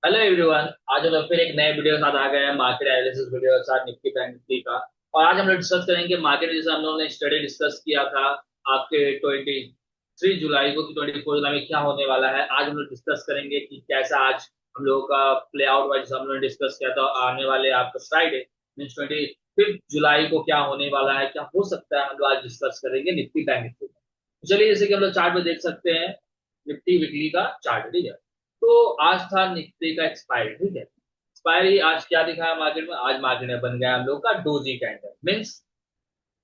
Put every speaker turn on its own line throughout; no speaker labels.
Hello everyone. आज हम लोग फिर एक नए वीडियो के साथ आ गए हैं मार्केट एनालिसिस वीडियो के साथ निफ्टी बैंक निफ्टी का। और आज हम लोग डिस्कस करेंगे मार्केट, जैसे हम लोगों ने स्टडी डिस्कस किया था आपके 23 जुलाई को कि 24 जुलाई में क्या होने वाला है। आज हम लोग डिस्कस करेंगे कि कैसा आज हम लोगों का प्ले आउट हुआ, जैसे हम लोगों ने डिस्कस किया था आने वाले आपका फ्राइडे मीन्स 25 जुलाई को क्या होने वाला है, क्या हो सकता है, हम लोग आज डिस्कस करेंगे निफ्टी बैंक निफ्टी का। चलिए, जैसे कि हम लोग चार्ट में देख सकते हैं, निफ्टी वीकली का चार्ट, ठीक है। तो आज था निफ्टी का एक्सपायरी, ठीक है। एक्सपायरी आज क्या दिखा है मार्केट में, आज मार्केट में बन गया हम लोग का doji candle means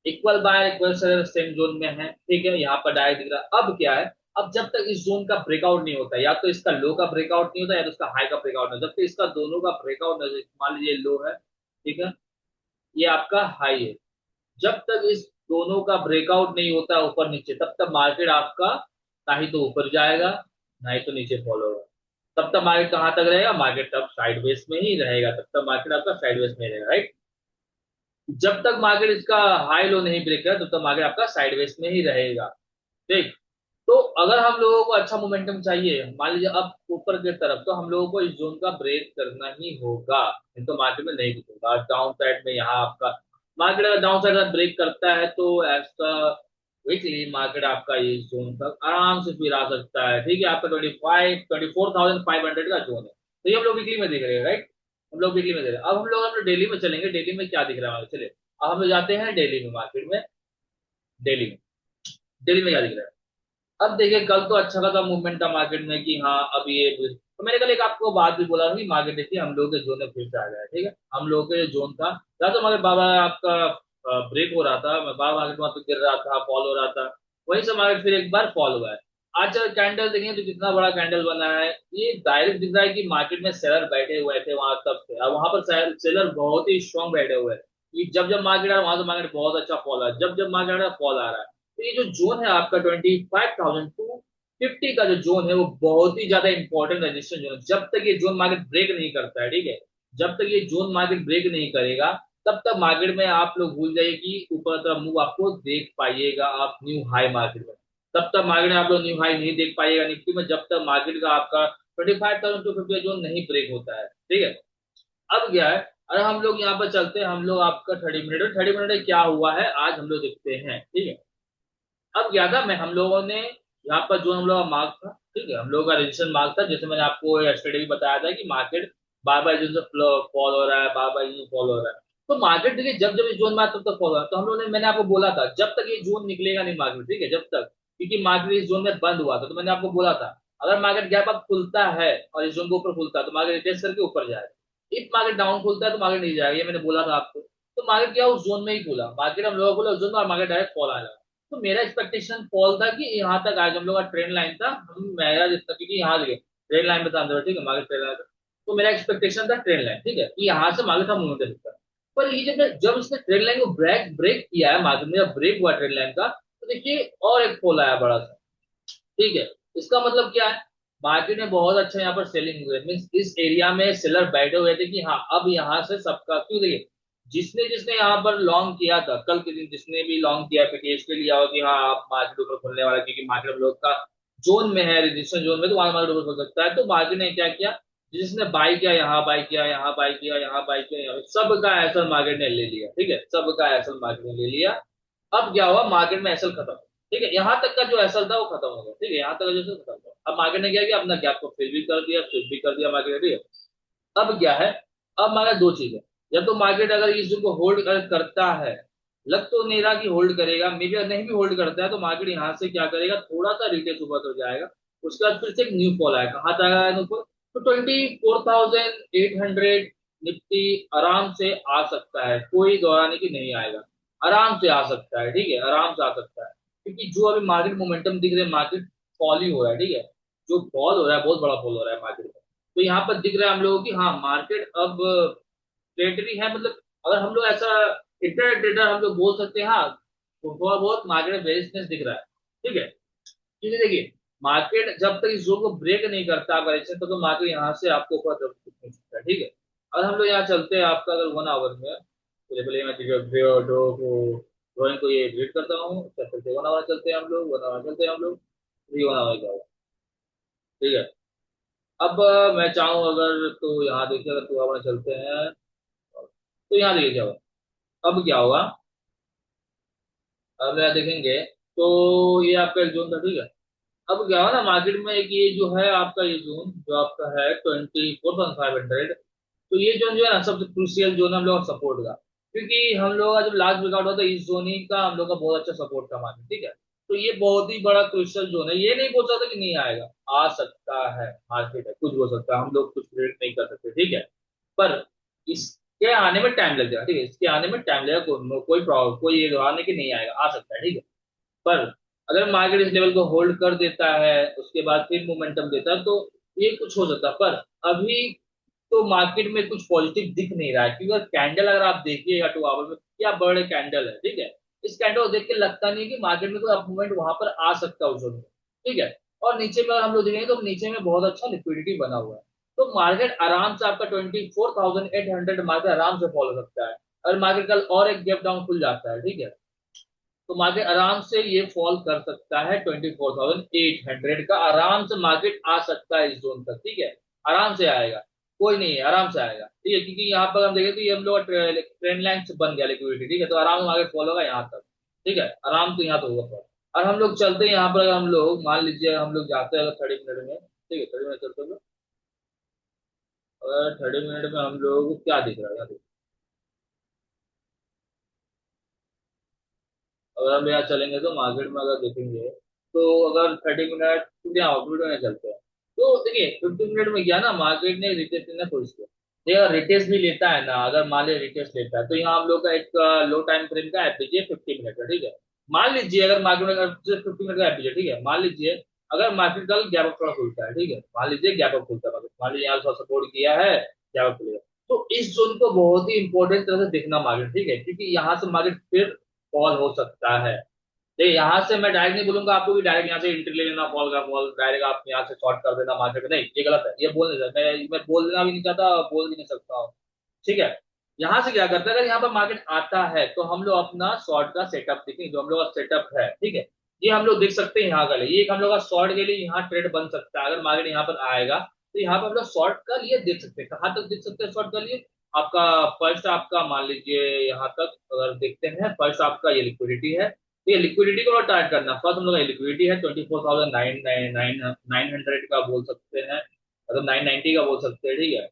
equal y equal same zone में है, ठीक है। यहाँ पर डायरेक्ट दिख रहा है। अब क्या है, अब जब तक इस जोन का ब्रेकआउट नहीं होता, या तो इसका लो का ब्रेकआउट नहीं होता या तो इसका हाई का ब्रेकआउट नहीं होता, जब तक इसका दोनों का ब्रेकआउट नहीं, मान लीजिए लो है, ठीक है, ये आपका हाई है, जब तक इस दोनों का ब्रेकआउट नहीं होता ऊपर नीचे, तब तक मार्केट आपका ना ही तो ऊपर जाएगा ना ही तो नीचे फॉलो होगा। तब तक मार्केट कहां तक रहेगा, मार्केट तब साइडवेज में ही रहेगा, तब तक मार्केट आपका साइडवेज में रहेगा, राइट। जब तक मार्केट इसका हाई लो नहीं ब्रेक करेगा तब तक मार्केट आपका साइडवेज में ही रहेगा, ठीक। तो अगर हम लोगों को अच्छा मोमेंटम चाहिए, मान लीजिए अब ऊपर की तरफ, तो हम लोगों को इस जोन का ब्रेक करना ही होगा, नहीं तो मार्केट में नहीं दिखेगा डाउन साइड में। यहाँ आपका मार्केट अगर डाउन साइड में ब्रेक करता है तो एज का वीकली मार्केट आपका ये जोन तक आराम से फिर आ सकता है, ठीक है। आपका 24,500 का जोन है, तो ये हम लोग वीकली में देख रहे हैं, राइट। हम लोग वीकली में देख रहे हैं। अब हम लोग डेली में चलेंगे, डेली में क्या दिख रहा है चलिए। अब हम लोग जाते हैं डेली में, मार्केट में डेली में, डेली में क्या दिख रहा है। अब देखिए, कल तो अच्छा खासा मूवमेंट था मार्केट में कि हाँ अब ये, तो मैंने कल एक आपको बात भी बोला था कि मार्केट देखिए हम लोग के जोन में फिर से आ गया है, ठीक है। हम लोग के जो जोन था, या तो हमारे बाबा आपका ब्रेक हो रहा था, बाबा मार्केट वहां पे गिर रहा था, फॉल हो रहा था, वहीं से मार्केट फिर एक बार फॉल हुआ है। आज जब कैंडल देखिए तो कितना बड़ा कैंडल बना है, ये डायरेक्ट दिख रहा है कि मार्केट में सेलर बैठे हुए थे वहां तब से, अब वहां पर सेलर बहुत ही स्ट्रांग बैठे हुए हैं कि जब जब मार्केट आ रहा है वहां से मार्केट बहुत अच्छा फॉल आ रहा है, जब जब मार्केट आ रहा है फॉल आ रहा है। तो ये जो जोन है आपका 25,250 का जो जोन है, वो बहुत ही ज्यादा इंपॉर्टेंट रजिस्टेंस जोन है। जब तक ये जोन मार्केट ब्रेक नहीं करता है, ठीक है, जब तक ये जोन मार्केट ब्रेक नहीं करेगा, तब तक मार्केट में आप लोग भूल जाइए कि ऊपर तरफ मूव आपको देख पाइएगा आप न्यू हाई मार्केट में। तब तक मार्केट में आप लोग न्यू हाई नहीं देख पाइएगा निफ्टी में, जब तक मार्केट का आपका 25,250 जोन नहीं ब्रेक होता है, ठीक है। अब क्या है, अरे हम लोग यहाँ पर चलते हैं, हम लोग आपका 30 मिनट, 30 मिनट में क्या हुआ है आज हम लोग देखते हैं, ठीक है। अब क्या था, मैं हम लोगों ने यहाँ पर जो हम लोग का मार्क था, ठीक है, हम लोगों का रजिस्टर मार्क था, जैसे मैंने आपको यस्टरडे भी बताया था कि मार्केट बार बार जो फॉल हो रहा है, बार बार ये फॉल हो रहा है। तो मार्केट देखिए जब जब इस जोन में आता तब तक फॉल हो रहा है, तो हम लोगों ने, मैंने आपको बोला था जब तक ये जोन निकलेगा नहीं मार्केट, ठीक है, जब तक, क्योंकि मार्केट इस जोन में बंद हुआ था, तो मैंने आपको बोला था अगर मार्केट गैप अप खुलता है और इस जोन के ऊपर खुलता है तो मार्केट रिटेस्ट करके ऊपर जाएगा, इफ मार्केट डाउन खुलता है तो मार्केट नहीं जाएगा, ये मैंने बोला था आपको। तो मार्केट क्या उस जोन में ही खुला, मार्केट हम लोगों को बोला उस जोन में, और मार्केट डायरेक्ट फॉल आया। तो मेरा एक्सपेक्टेशन फॉल था कि यहाँ तक आज हम लोग का ट्रेंड लाइन था, हम मेरा जितना, क्योंकि यहाँ देखिए ट्रेंड लाइन में था अंदर, ठीक है, मार्केट ट्रेंड लाइन था, तो मेरा एक्सपेक्टेशन था ट्रेंड लाइन, ठीक है, कि यहाँ से मार्केट का मूवमेंट दे सकता है। पर ये जब जब इसने ट्रेंड लाइन को ब्रेक ब्रेक किया है, मार्केट में जब ब्रेक हुआ ट्रेंड लाइन का, तो देखिए और एक फॉल आया बड़ा सा, ठीक है। इसका मतलब क्या है, मार्केट में बहुत अच्छा यहाँ पर सेलिंग हुए, मीन्स इस एरिया में सेलर बैठे हुए थे कि हाँ अब यहाँ से सबका, क्यों देखिए जिसने जिसने यहाँ पर लॉन्ग किया था कल के दिन, जिसने भी लॉन्ग किया पीटीएस के लिया हो कि हाँ आप मार्केट ऊपर खुलने वाला है, क्योंकि मार्केट लोग का जोन में है, रजिस्ट्रेशन जोन में, तो वहां मार्केट ऊपर खुल सकता है। तो मार्केट ने क्या किया, जिसने बाई किया यहाँ बाई किया, यहाँ बाई किया, यहाँ बाई किया, यहाँ सबका एसल मार्केट ने ले लिया, ठीक है, सबका एसल मार्केट ने ले लिया। अब क्या हुआ, मार्केट में एसल खत्म, ठीक है, यहाँ तक का जो एसल था वो खत्म हो गया, ठीक है, यहाँ तक का जो एसल खत्म हुआ। अब मार्केट ने क्या किया, अपना गैप को फिल भी कर दिया, फिल भी कर दिया मार्केट ने, ठीक है। अब क्या है, अब हमारा दो चीज है, या तो मार्केट अगर इस को होल्ड करता है, लग तो नहीं रहा कि होल्ड करेगा, मे बी नहीं भी होल्ड करता है तो मार्केट यहाँ से क्या करेगा, थोड़ा सा रिटेस्ट ऊपर हो जाएगा, उसके बाद फिर से एक न्यू फॉल आएगा, कहाँ तक आएगा ऊपर, तो 24,800 निफ्टी आराम से आ सकता है, कोई दौराने की नहीं आएगा, आराम से आ सकता है, ठीक है, आराम से आ सकता है। क्योंकि जो अभी मार्केट मोमेंटम दिख रहा है, मार्केट फॉल ही हो रहा है, ठीक है, जो फॉल हो रहा है बहुत बड़ा फॉल हो रहा है मार्केट में। तो यहाँ पर दिख रहा है हम लोगों की, हाँ मार्केट अब ट्रेडरी है, मतलब अगर हम लोग ऐसा इंटरनेट ट्रेडर हम लोग बोल सकते हैं, हाँ तो थोड़ा बहुत मार्केट में बेरिशनेस दिख रहा है, ठीक है। क्योंकि देखिए मार्केट जब तक इस जोन को ब्रेक नहीं करता करेक्शन, तो मार्केट यहाँ से आपको ऊपर तरफ नहीं सकता है, ठीक है। अगर हम लोग यहाँ चलते हैं आपका अगर 1 आवर में, तो पहले मैं ड्रॉइंग को ये डिलीट करता हूँ, चलते 1 आवर चलते हैं हम लोग, 1 आवर चलते हैं हम लोग, 1 आवर का, ठीक है। अब मैं चाहूँ अगर, तो यहाँ देखिए, अगर तो अपने चलते हैं, तो यहाँ देखिए क्या हुआ। अब क्या हुआ, अब यहाँ देखेंगे तो ये आपका एक जोन था, ठीक है। अब क्या हुआ ना, मार्केट में एक ये जो है आपका, ये जोन जो आपका है 24,500, तो ये जोन जो है ना सबसे क्रूशियल जोन है हम लोग का सपोर्ट का। क्योंकि हम लोग का जब लास्ट ब्रेकआउट हुआ था इस जोन ही का, हम लोग का बहुत अच्छा सपोर्ट था मार्केट, ठीक है। तो ये बहुत ही बड़ा क्रूशियल जोन है, ये नहीं बोल सकता कि नहीं आएगा, आ सकता है, मार्केट है, कुछ हो सकता है, हम लोग कुछ प्रेडिक्ट नहीं कर सकते, ठीक है। पर इसके आने में टाइम लगेगा, ठीक है, इसके आने में टाइम लगेगा, कोई प्रॉब्लम, कोई ये आने की नहीं आएगा, आ सकता है, ठीक है। पर अगर मार्केट इस लेवल को होल्ड कर देता है, उसके बाद फिर मोमेंटम देता है, तो ये कुछ हो सकता है। पर अभी तो मार्केट में कुछ पॉजिटिव दिख नहीं रहा है, क्योंकि अगर कैंडल अगर आप देखिएगा 2 आवर में, क्या बड़े कैंडल है, ठीक है। इस कैंडल को देख के लगता नहीं है कि मार्केट में कोई अप मूवमेंट वहां पर आ सकता है उस zone में, ठीक है। और नीचे में अगर हम लोग देखेंगे तो नीचे में बहुत अच्छा लिक्विडिटी बना हुआ है, तो मार्केट आराम से आपका 24,800 मार्केट आराम से फॉलो सकता है। अगर मार्केट कल और एक गैप डाउन खुल जाता है, ठीक है, तो मार्केट आराम से ये फॉल कर सकता है 24,800 का, आराम से मार्केट आ सकता है इस जोन तक, ठीक है। आराम से आएगा, कोई नहीं है, आराम से आएगा, ठीक है। क्योंकि यहाँ पर हम देखें तो ये हम लोग ट्रेंड लाइन से बन गया लिक्विडिटी, ठीक है, तो आराम से मार्केट फॉल होगा यहाँ तक, ठीक है, आराम से यहाँ तो होगा fall। और हम लोग चलते हैं यहाँ पर, अगर हम लोग मान लीजिए हम लोग जाते हैं अगर 30 मिनट में, ठीक है, 30 मिनट चलते हैं, अगर 30 मिनट में हम लोग क्या दिख रहा है यहाँ, अगर हम यहाँ चलेंगे तो मार्केट में अगर देखेंगे, तो अगर 30 मिनट यहाँ वीडियो में चलते हैं, तो देखिए 50 मिनट में क्या ना, मार्केट ने रिटेस्ट लेना शुरू किया। ये अगर रिटेस्ट भी लेता है ना, अगर मान लीजिए रिटेस्ट लेता है, तो यहाँ हम लोग का एक लो टाइम फ्रेम का एफपीजी है 50 मिनट का, ठीक है। मान लीजिए अगर मार्केट में 50 मिनट का एफपीजी, ठीक है, मान लीजिए अगर मार्केट कल गैप अप थोड़ा खुलता है, ठीक है, मान लीजिए गैप अप खुलता है market, मान लीजिए यहाँ थोड़ा सपोर्ट किया है, गैप अप खुलेगा, तो इस जोन को बहुत ही इंपॉर्टेंट तरह से देखना मार्केट, ठीक है, क्योंकि यहाँ से मार्केट फिर फॉल हो सकता है। देखिए यहाँ से मैं डायरेक्ट नहीं बोलूंगा आपको कि डायरेक्ट यहाँ से एंट्री ले लेना, फॉल का फॉल डायरेक्ट आप यहाँ से शॉर्ट कर देना मार्केट में, नहीं, ये गलत है, ये बोल नहीं सकता मैं बोल देना भी नहीं चाहता, बोल भी नहीं सकता हूँ, ठीक है। यहाँ से क्या करता है, अगर यहाँ पर मार्केट आता है तो हम लोग अपना शॉर्ट का सेटअप देखेंगे, जो हम लोग का सेटअप है, ठीक है, ये हम लोग देख सकते हैं यहाँ का, ये एक हम लोग का शॉर्ट के लिए यहाँ ट्रेड बन सकता है, अगर मार्केट यहाँ पर आएगा तो यहाँ पर हम लोग शॉर्ट का लिए देख सकते हैं, कहाँ तक देख सकते हैं शॉर्ट का लिए, आपका फर्स्ट आपका मान लीजिए यहाँ तक अगर देखते हैं, फर्स्ट आपका ये लिक्विडिटी है, तो ये लिक्विडिटी को टारगेट करना, फर्स्ट हम लोग का लिक्विडिटी है 24,900 का बोल सकते हैं, मतलब 990 का बोल सकते हैं, ठीक है,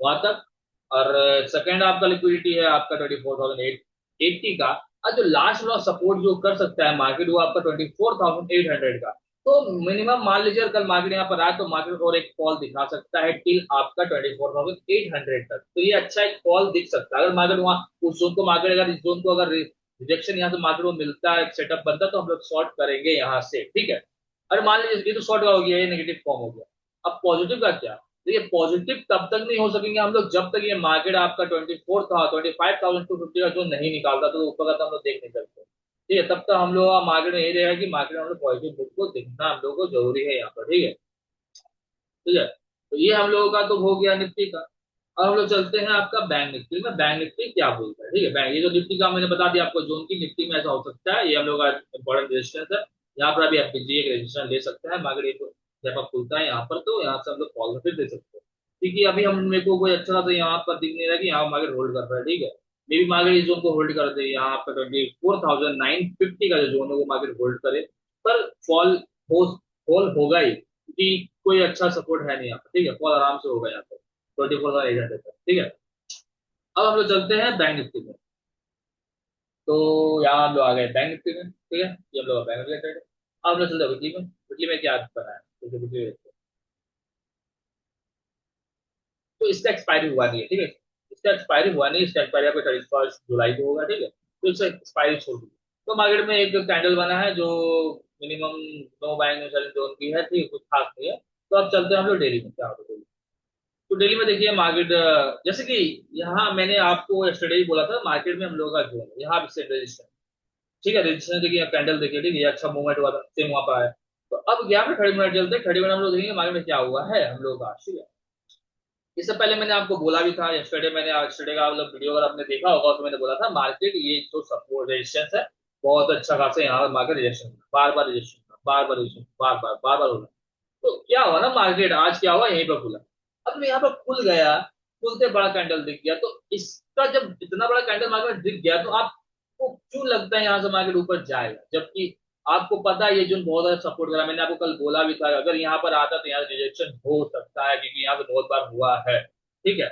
वहां तक। और सेकंड आपका लिक्विडिटी है आपका 24,880 का। और जो लास्ट वाला सपोर्ट जो कर सकता है मार्केट, वो आपका 24,800 का। तो मिनिमम मान लीजिए कल मार्केट यहाँ पर आए तो मार्केट और एक फॉल दिखा सकता है टिल आपका 24,800 तक, तो ये अच्छा एक फॉल दिख सकता है, अगर मार्केट वहाँ उस जोन को, मार्केट अगर इस जोन को अगर रिजेक्शन यहाँ से मार्केट को मिलता है, सेटअप बनता है, तो हम लोग शॉर्ट करेंगे यहाँ से, ठीक है। अरे मान लीजिए ये तो शॉर्ट का हो गया, ये नेगेटिव फॉर्म हो गया, अब पॉजिटिव का क्या। देखिए पॉजिटिव तब तक नहीं हो सकेंगे हम लोग जब तक ये मार्केट आपका 24 था 25,250 का जो नहीं निकालता, तो ऊपर का तो हम लोग देख नहीं सकते, ठीक है। तब तक हम लोग मार्केट में यही रहेगा कि मार्केट में हम लोग पॉजिटिव बुक को देखना हम लोग को जरूरी है यहाँ पर, ठीक है, ठीक है। तो ये हम लोगों का तो हो गया निफ्टी का। अब हम लोग चलते हैं आपका बैंक निफ्टी में, बैंक निफ्टी क्या बोलता है, ठीक है। बैंक, ये जो निफ्टी का मैंने बता दिया आपको जोन की, निफ्टी में ऐसा हो सकता है, ये हम लोग का इंपॉर्टेंट रेजिस्टेंस है, यहाँ पर अभी एफपीजी एक रेजिस्टेंस ले सकता है मार्केट, जब आप खुलता है यहाँ पर, तो यहाँ से हम लोग पॉजिटिव दे सकते हैं, क्योंकि अभी हम मेरे को कोई अच्छा तो यहाँ पर दिख नहीं रहा कि यहाँ मार्केट होल्ड कर रहा है, ठीक है। मे भी मार्केट इस जोन को होल्ड कर दे, यहाँ पर 24,950 का जो जोन है वो मार्केट होल्ड करे, पर फॉल हो फॉल होगा ही, क्योंकि कोई अच्छा सपोर्ट है नहीं यहाँ पर, ठीक है, फॉल आराम से होगा यहाँ पर 24,800 तक, ठीक है। अब हम लोग चलते हैं बैंक निफ्टी में, तो यहाँ हम लोग आ गए बैंक निफ्टी में, ठीक है, ये हम लोग बैंक रिलेटेड है। अब हम लोग चलते हैं वीकली में, वीकली में क्या बना है, तो वीकली तो इसका एक्सपायरी हुआ नहीं है, ठीक है, इसका एक्सपायरी हुआ नहीं, इसका एक्सपायरी आपको 31 जुलाई को होगा, ठीक है, तो इसका एक्सपायरी छोड़ दी। तो मार्केट में एक कैंडल बना है जो minimum no buying no selling zone की है, ठीक है, कुछ खास नहीं है। तो अब चलते हैं हम लोग डेली में, क्या होता है daily। तो डेली में देखिए मार्केट, जैसे कि यहाँ मैंने आपको यस्टरडे ही बोला था, मार्केट में हम लोग का जोन है यहाँ से रजिस्टर, ठीक है, रजिस्टर देखिए, कैंडल देखिए, ठीक है, ये अच्छा मूवमेंट हुआ था, सेम वहाँ पर है। तो अब यहाँ पे 30 मिनट चलते हैं, 30 मिनट हम लोग देखेंगे मार्केट में क्या हुआ है हम लोग का, ठीक है। इससे पहले मैंने आपको बोला भी था यस्टरडे, मैंने यस्टरडे का मतलब वीडियो अगर आपने देखा होगा, तो मैंने बोला था मार्केट ये जो सपोर्ट रेजिस्टेंस है, बहुत अच्छा खासा यहाँ पर मार्केट रिजेक्शन, बार बार रिजेक्शन, बार बार रिजेक्शन, बार बार हो रहा है। तो क्या हुआ ना, मार्केट आज क्या हुआ, यहीं पर खुला। अब यहाँ पर खुल गया, खुलते बड़ा कैंडल दिख गया, तो इसका जब इतना बड़ा कैंडल मार्केट में दिख गया तो आपको क्यों लगता है यहाँ से मार्केट ऊपर जाएगा, जबकि आपको पता है ये जोन बहुत ज्यादा सपोर्ट करा। मैंने आपको कल बोला भी था अगर यहाँ पर आता तो यहाँ रिजेक्शन हो सकता है, क्योंकि यहाँ पे बहुत बार हुआ है। ठीक है,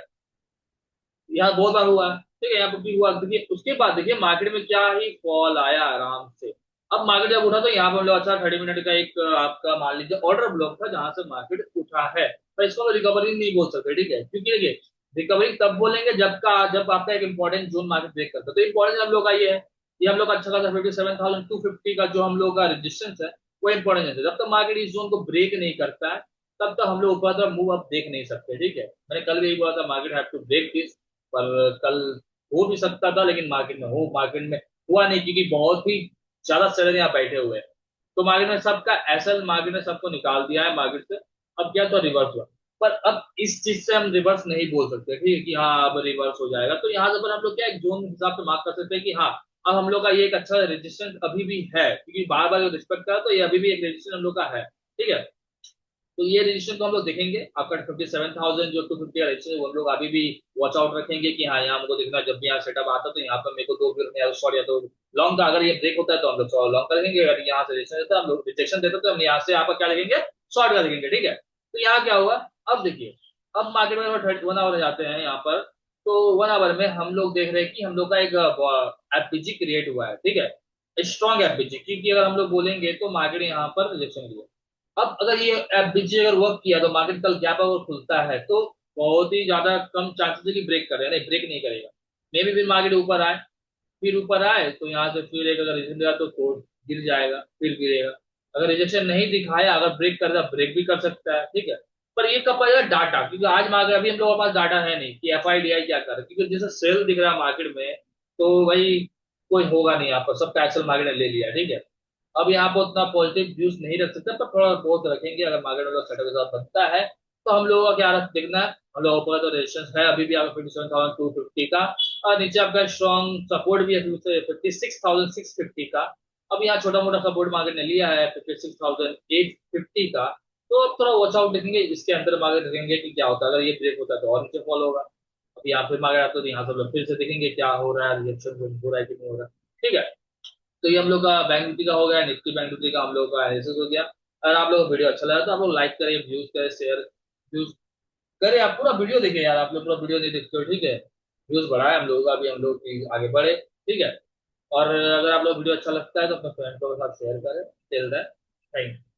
यहाँ बहुत बार हुआ है। ठीक है, यहाँ पर भी हुआ। देखिए उसके बाद देखिए मार्केट में क्या ही फॉल आया आराम से। अब मार्केट जब उठा तो यहाँ पर हम लोग अच्छा 30 मिनट का एक आपका मान लीजिए ऑर्डर ब्लॉक था जहां से मार्केट उठा है, पर इसको हम रिकवरी नहीं बोल सकते। ठीक है, क्योंकि देखिए रिकवरी तब बोलेंगे जब आपका एक इंपॉर्टेंट जोन मार्केट ब्रेक करता है। तो इंपॉर्टेंट हम लोग का ये हम लोग का अच्छा खासा 57,250 का जो हम लोग का रेजिस्टेंस है वो इंपॉर्टेंट है। जब तक मार्केट इस जोन को ब्रेक नहीं करता है तब तक हम लोग ऊपर तरफ मूव अप देख नहीं सकते। ठीक है, मैंने कल भी यही बोला था market have to break this, पर कल हो भी सकता था लेकिन मार्केट में हुआ नहीं, क्योंकि बहुत ही ज्यादा सेलर यहाँ बैठे हुए हैं। तो मार्केट में सबका एसएल मार्केट ने सबको निकाल दिया है मार्केट से। अब क्या तो रिवर्स हुआ, पर अब इस चीज से हम रिवर्स नहीं बोल सकते। ठीक है कि हाँ अब रिवर्स हो जाएगा, तो यहाँ से पर हम लोग क्या एक जोन हिसाब से मार्क कर सकते हैं कि हाँ अब हम लोग का ये एक अच्छा रेजिस्टेंस अभी भी है, क्योंकि बार बार रिस्पेक्ट करा तो ये अभी भी एक रेजिस्टेंस हम लोग का है। ठीक है, तो ये रजिस्ट्रेशन को हम लोग देखेंगे। आपका 57,000 जो 250 का रजिस्ट्रेशन वो हम लोग अभी भी वॉच आउट रखेंगे कि हाँ यहाँ हमको देखना है, जब भी यहाँ सेटअप आता है तो यहाँ पर मेरे को दो फिर या शॉर्ट या तो लॉन्ग का अगर ये ब्रेक होता है तो हम लोग लॉन्ग का देखेंगे, अगर यहाँ से रजिस्ट्रेशन देता है हम लोग रिजेक्शन देते हैं तो हम यहाँ से यहाँ पर क्या देखेंगे, शॉर्ट का देखेंगे। ठीक है, तो यहाँ क्या हुआ, अब देखिए अब मार्केट में 1 आवर जाते हैं यहाँ पर। तो 1 आवर में हम लोग देख रहे हैं कि हम लोग का एक एफपीजी क्रिएट हुआ है। ठीक है, स्ट्रॉन्ग एफपीजी, क्योंकि अगर हम लोग बोलेंगे तो मार्केट यहाँ पर रिजेक्शन दिया। अब अगर ये एफबीजी अगर वर्क किया तो मार्केट कल गैप अगर खुलता है तो बहुत ही ज्यादा कम चांसेस है कि ब्रेक करेगा, नहीं ब्रेक नहीं करेगा। मे भी फिर मार्केट ऊपर आए, फिर ऊपर आए तो यहाँ से फिर एक अगर रिजेक्शन दिया तो गिर जाएगा, फिर गिरेगा। अगर रिजेक्शन नहीं दिखाया, अगर ब्रेक करेगा ब्रेक भी कर सकता है। ठीक है, पर ये कब आएगा डाटा, क्योंकि आज मार्केट अभी हम लोगों के पास डाटा है नहीं कि एफ आई डी आई क्या कर रहा है, क्योंकि जैसे सेल दिख रहा है मार्केट में तो भाई कोई होगा नहीं, यहाँ पर सब कैसल मार्केट ने ले लिया। ठीक है, अब यहाँ पर उतना पॉजिटिव व्यूज नहीं रख सकते, पर थोड़ा बहुत रखेंगे। अगर मार्केट वाला सेटअप के साथ बनता है तो हम लोगों का क्या देखना है, हम लोगों का तो रेजिस्टेंस है अभी भी आपका 57,250 का, और नीचे आपका स्ट्रॉन्ग सपोर्ट भी है 56,650 का। अब यहाँ छोटा मोटा सपोर्ट मार्केट ने लिया है 56,850 का। तो अब थोड़ा वॉच आउट देखेंगे, इसके अंदर मार्केट देखेंगे कि क्या होता है। अगर ये ब्रेक होता है तो और नीचे फॉल होगा। अब यहाँ फिर मार्केट आता है तो यहाँ सब लोग फिर से देखेंगे क्या हो रहा है, रिएक्शन हो रहा है कि नहीं हो रहा है। ठीक है, तो ये हम लोग का बैंक निफ्टी का हो गया, निफ्टी बैंक निफ्टी का हम लोग का एनालिसिस हो गया। अगर आप लोग को वीडियो अच्छा लगा तो आप लोग लाइक करें, व्यूज करें, शेयर व्यूज करें। आप पूरा वीडियो देखें यार, आप लोग पूरा वीडियो नहीं देखते हो। ठीक है, व्यूज बढ़ाए हम लोग का भी, हम लोग भी आगे बढ़े। ठीक है, और अगर आप लोग वीडियो अच्छा लगता है तो अपने फ्रेंड्स के साथ शेयर करें। Till then, thank you.